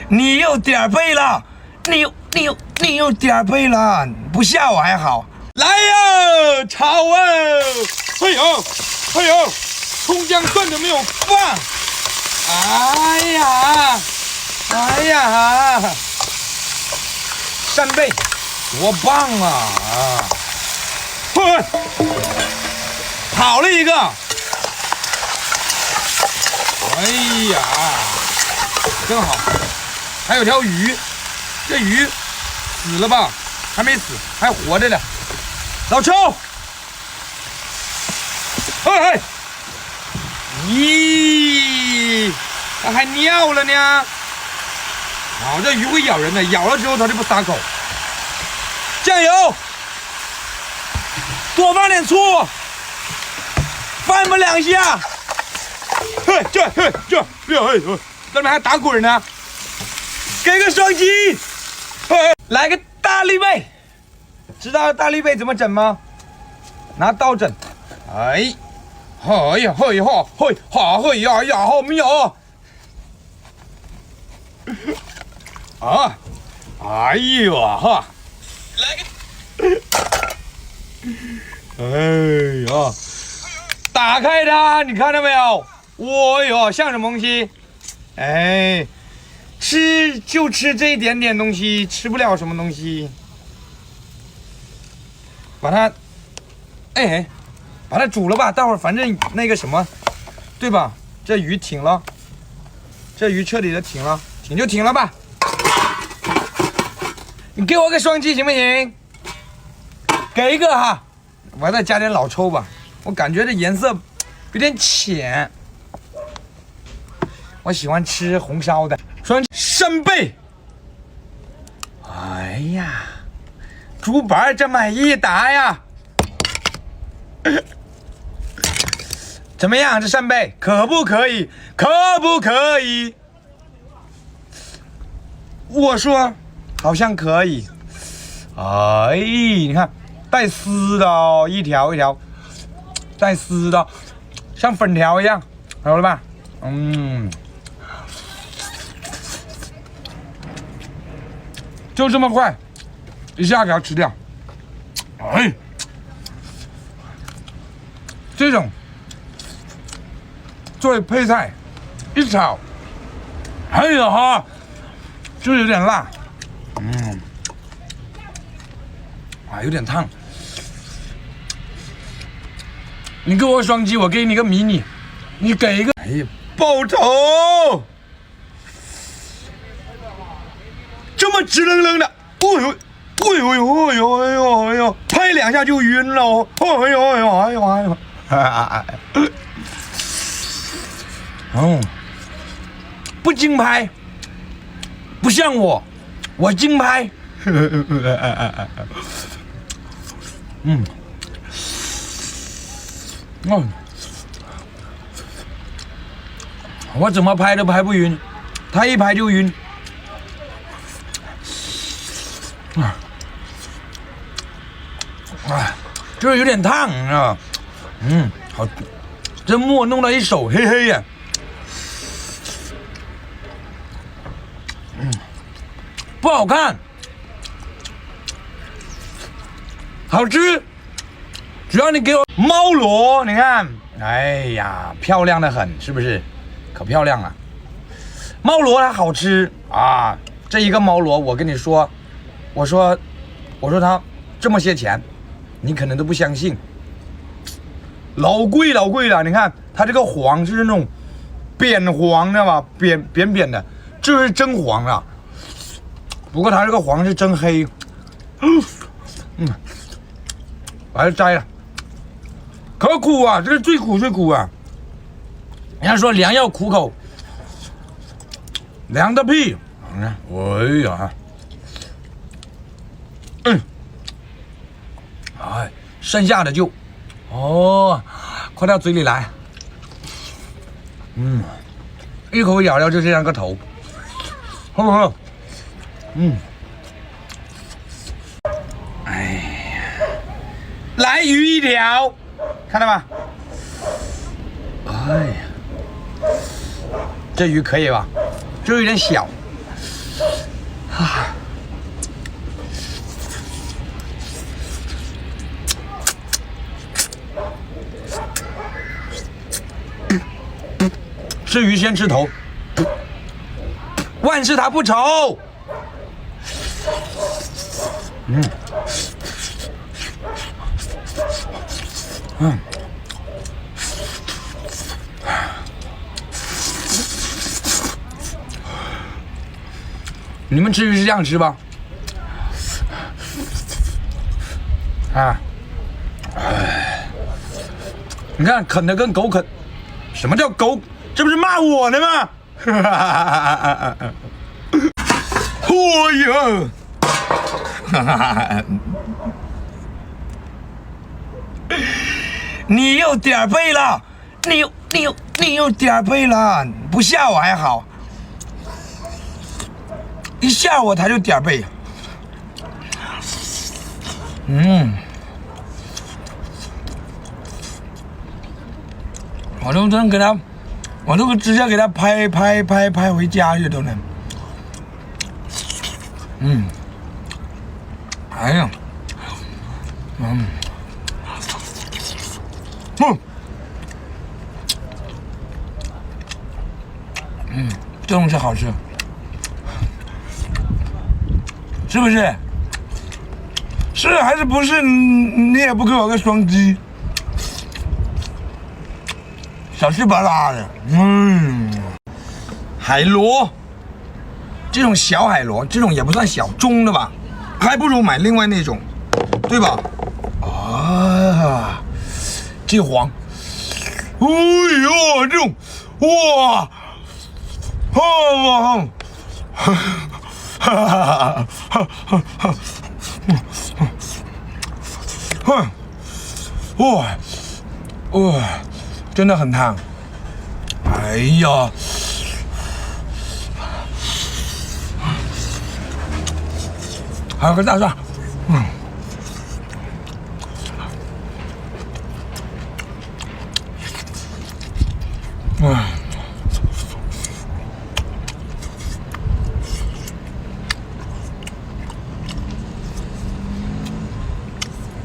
你又点背了，你又点背了，不吓我还好。来呀，炒啊！哎呦，哎呦，葱姜蒜都没有放。哎呀，哎呀，扇贝多棒啊！嘿，跑了一个。哎呀，真好！还有条鱼，这鱼死了吧？还没死，还活着呢。老邱，嘿，咦，它还尿了呢。好，这鱼会咬人的，咬了之后它就不撒口。酱油，多放点醋，翻吧2下。嘿，这边还打滚呢。给个双击，来个大力贝，知道大力贝怎么整吗？拿刀整，哎，哎呀，嘿哈，嘿哈，嘿呀呀，好妙啊！哎呦哈，来个，哎呀，打开它，你看到没有？哦哟，像什么东西？哎。吃就吃这一点点东西，吃不了什么东西。把它，哎，把它煮了吧，待会儿反正那个什么，对吧？这鱼挺了，这鱼彻底的挺了，挺就挺了吧。你给我个双击行不行？给一个哈，我再加点老抽吧，我感觉这颜色有点浅，我喜欢吃红烧的。扇贝，哎呀，竹板这么一打呀，怎么样？这扇贝可不可以？可不可以？我说好像可以。哎，你看带丝的哦，一条一条带丝的，像粉条一样，好了吧？就这么快，一下给它吃掉。哎，这种作为配菜一炒，哎呀哈，就是有点辣，啊，有点烫。你给我双击，我给你个迷你，你给一个，哎呀，爆头！这么直愣愣的，哎呦，哎呦，哎呦，哎呦，哎呦，拍2下就晕了哦，哎呦，哎呦，哎呦，哎呦，不竞拍，不像我竞拍，我怎么拍都拍不晕，他一拍就晕。就是有点烫啊，好，这沫弄到一手黑黑呀，不好看，好吃，只要你给我猫螺，你看，哎呀，漂亮的很，是不是？可漂亮了，猫螺它好吃啊，这一个猫螺，我跟你说，我说它这么些钱。你可能都不相信，老贵了。你看它这个黄是那种扁黄的吧，扁的，这是真黄啊。不过它这个黄是真黑。我还是摘了，可苦啊，这是最苦啊。人家说良药苦口，凉的屁！哎呀，哎，剩下的就，快到嘴里来，一口咬了就这样个头，好不好？哎呀，来鱼一条，看到吗？哎呀，这鱼可以吧？就有点小。啊，吃鱼先吃头，万事它不愁。你们吃鱼是这样吃吧？啊，你看啃的跟狗啃，什么叫狗？这不是骂我呢吗？哦呀！你又点背了，你又点背了，不吓我还好，一吓我他就点背。我都真给他，我都直接给他拍回家去都能。哎呀，这东西好吃，是不是？是还是不是？你也不给我个双击，小气巴拉的。海螺，这种小海螺，这种也不算小，中的吧，还不如买另外那种，对吧？啊，这黄，哎呦，这种，哇！哦，哇，真的很烫。哎呀，还有个大蒜，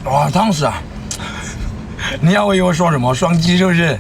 哇，烫死啊！你要我以为说什么双击是不是？